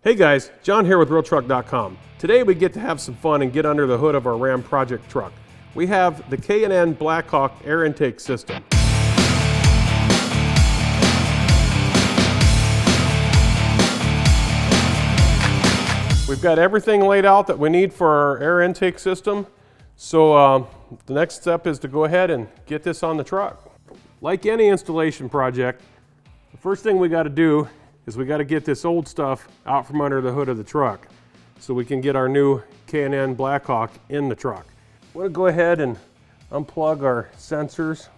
Hey guys, John here with RealTruck.com. Today we get to have some fun and get under the hood of our Ram project truck. We have the K&N Blackhawk air intake system. We've got everything laid out that we need for our air intake system. So the next step is to go ahead and get this on the truck. Like any installation project, the first thing we got to do is we got to get this old stuff out from under the hood of the truck so we can get our new K&N Blackhawk in the truck. We're going to go ahead and unplug our sensors.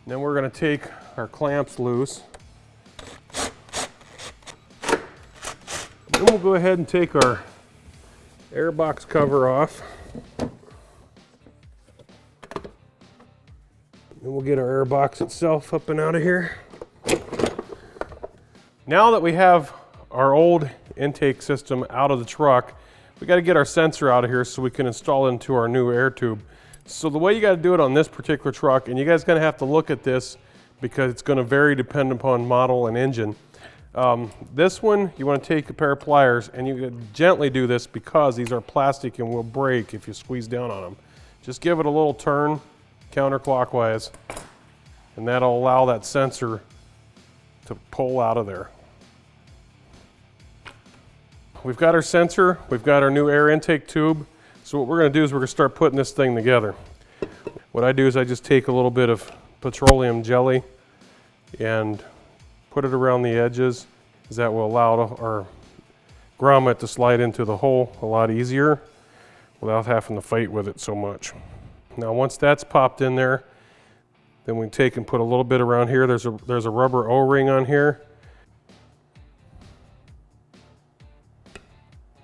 Then we're going to take our clamps loose. Then we'll go ahead and take our airbox cover off. Then we'll get our airbox itself up and out of here. Now that we have our old intake system out of the truck, we got to get our sensor out of here so we can install it into our new air tube. So the way you got to do it on this particular truck, and you guys are going to have to look at this because it's going to vary depending upon model and engine. This one, you want to take a pair of pliers and you gently do this because these are plastic and will break if you squeeze down on them. Just give it a little turn counterclockwise and that'll allow that sensor to pull out of there. We've got our sensor, we've got our new air intake tube. So what we're going to do is we're going to start putting this thing together. What I do is I just take a little bit of petroleum jelly and put it around the edges, as that will allow our grommet to slide into the hole a lot easier without having to fight with it so much. Now once that's popped in there, then we take and put a little bit around here. There's a rubber O-ring on here.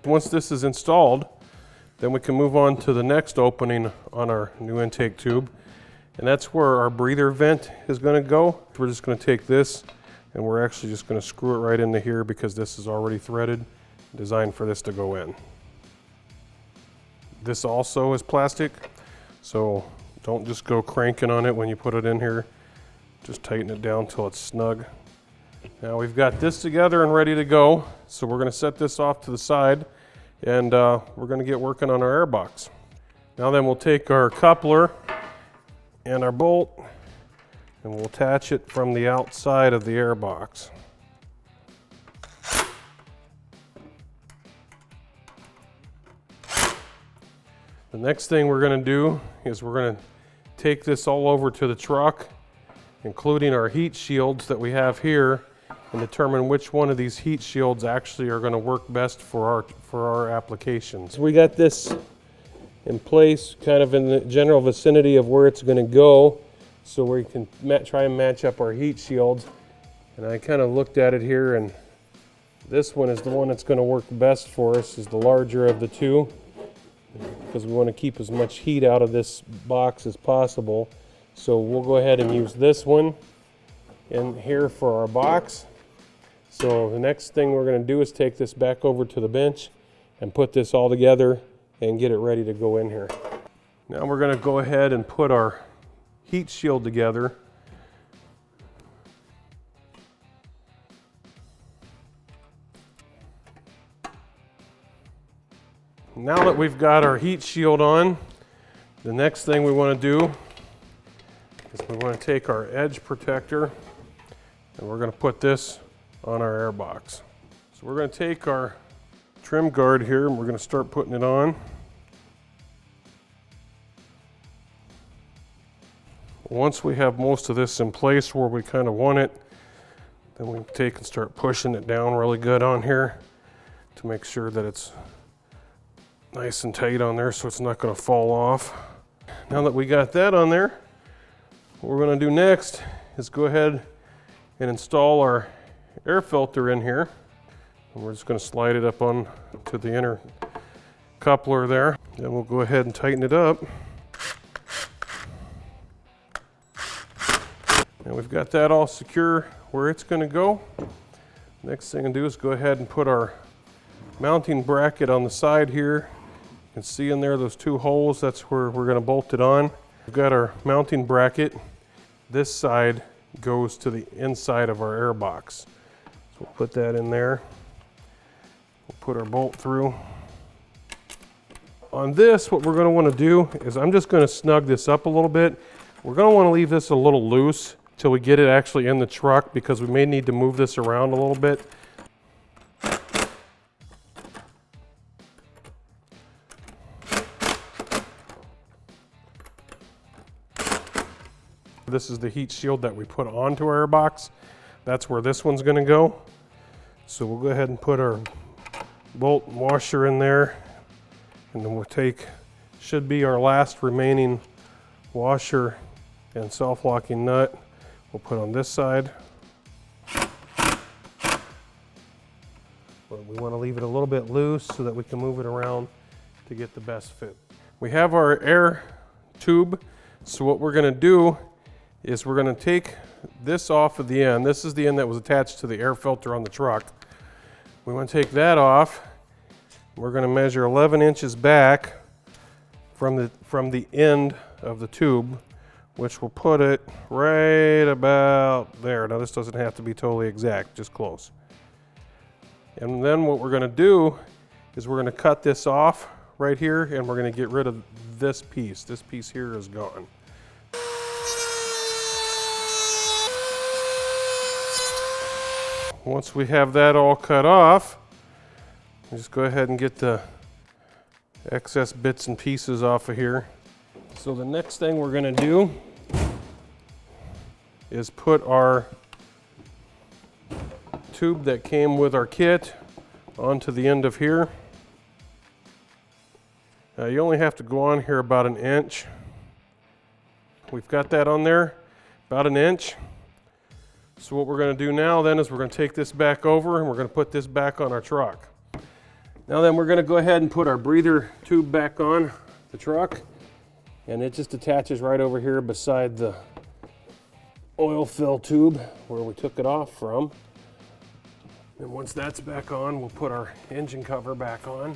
Once this is installed, then we can move on to the next opening on our new intake tube. And that's where our breather vent is going to go. We're just going to take this and we're actually just going to screw it right into here because this is already threaded, designed for this to go in. This also is plastic, so don't just go cranking on it when you put it in here. Just tighten it down till it's snug. Now we've got this together and ready to go, so we're going to set this off to the side and we're going to get working on our airbox. Now then we'll take our coupler and our bolt and we'll attach it from the outside of the airbox. The next thing we're going to do is we're going to take this all over to the truck, including our heat shields that we have here, and determine which one of these heat shields actually are going to work best for our applications. We got this in place kind of in the general vicinity of where it's going to go, so we can try and match up our heat shields. And I kind of looked at it here, and this one is the one that's going to work best for us, is the larger of the two, because we want to keep as much heat out of this box as possible. So we'll go ahead and use this one in here for our box. So the next thing we're going to do is take this back over to the bench and put this all together and get it ready to go in here. Now we're going to go ahead and put our heat shield together. Now that we've got our heat shield on, the next thing we want to do is we want to take our edge protector and we're going to put this on our airbox. So we're going to take our trim guard here and we're going to start putting it on. Once we have most of this in place where we kind of want it, then we take and start pushing it down really good on here to make sure that it's nice and tight on there so it's not going to fall off. Now that we got that on there, what we're going to do next is go ahead and install our air filter in here. And we're just going to slide it up on to the inner coupler there. Then we'll go ahead and tighten it up. And we've got that all secure where it's going to go. Next thing to do is go ahead and put our mounting bracket on the side here. You can see in there those two holes, that's where we're going to bolt it on. We've got our mounting bracket. This side goes to the inside of our airbox. So we'll put that in there. We'll put our bolt through. On this, what we're going to want to do is I'm just going to snug this up a little bit. We're going to want to leave this a little loose till we get it actually in the truck, because we may need to move this around a little bit. This is the heat shield that we put onto our airbox. That's where this one's going to go. So we'll go ahead and put our bolt and washer in there, and then we'll take, should be our last remaining washer and self-locking nut. We'll put on this side. But we want to leave it a little bit loose so that we can move it around to get the best fit. We have our air tube. So what we're going to do is we're going to take this off of the end. This is the end that was attached to the air filter on the truck. We want to take that off. We're going to measure 11 inches back from the end of the tube, which will put it right about there. Now this doesn't have to be totally exact, just close. And then what we're going to do is we're going to cut this off right here, and we're going to get rid of this piece. This piece here is gone. Once we have that all cut off, just go ahead and get the excess bits and pieces off of here. So the next thing we're going to do is put our tube that came with our kit onto the end of here. You only have to go on here about an inch. We've got that on there, about an inch. So what we're going to do now then is we're going to take this back over, and we're going to put this back on our truck. Now then, we're going to go ahead and put our breather tube back on the truck, and it just attaches right over here beside the oil fill tube where we took it off from. And once that's back on, we'll put our engine cover back on.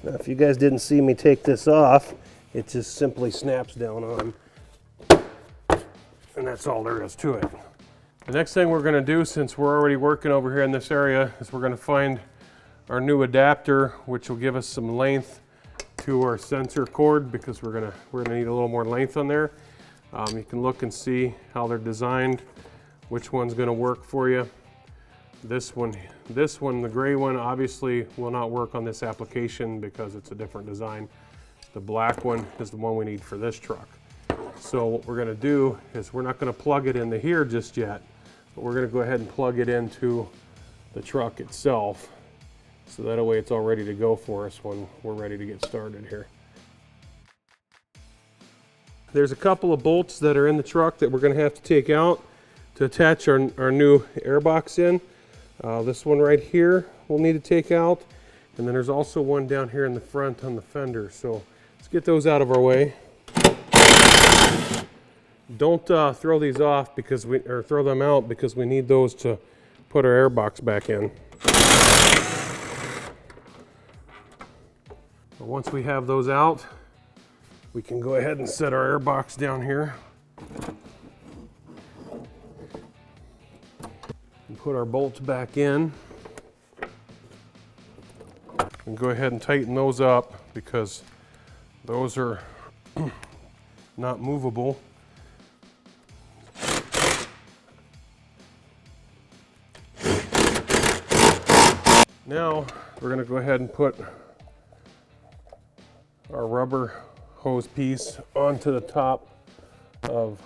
Now, if you guys didn't see me take this off, it just simply snaps down on. And that's all there is to it. The next thing we're going to do, since we're already working over here in this area, is we're going to find our new adapter, which will give us some length to our sensor cord, because we're going to need a little more length on there. You can look and see how they're designed, which one's going to work for you. This one, the gray one, obviously will not work on this application because it's a different design. The black one is the one we need for this truck. So what we're going to do is we're not going to plug it into here just yet, but we're going to go ahead and plug it into the truck itself, so that way it's all ready to go for us when we're ready to get started here. There's a couple of bolts that are in the truck that we're going to have to take out to attach our new airbox in. This one right here we'll need to take out, and then there's also one down here in the front on the fender. So let's get those out of our way. Don't throw these off or throw them out, because we need those to put our airbox back in. But once we have those out, we can go ahead and set our airbox down here and put our bolts back in, and go ahead and tighten those up, because those are not movable. Now we're going to go ahead and put our rubber hose piece onto the top of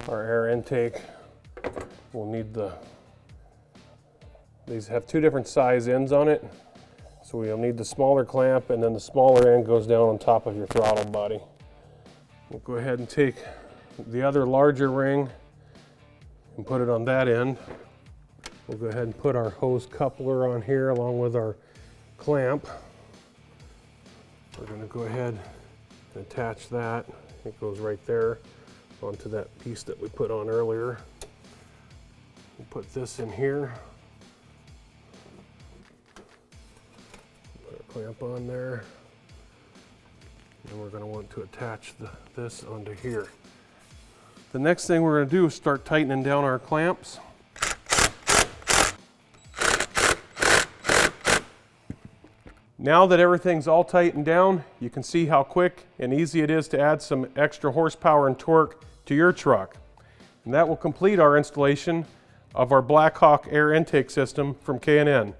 our air intake. We'll need these have two different size ends on it, so we'll need the smaller clamp, and then the smaller end goes down on top of your throttle body. We'll go ahead and take the other larger ring and put it on that end. We'll go ahead and put our hose coupler on here along with our clamp. We're going to go ahead and attach that. It goes right there onto that piece that we put on earlier. We'll put this in here. Put our clamp on there. And we're going to want to attach this onto here. The next thing we're going to do is start tightening down our clamps. Now that everything's all tightened down, you can see how quick and easy it is to add some extra horsepower and torque to your truck. And that will complete our installation of our Blackhawk air intake system from K&N.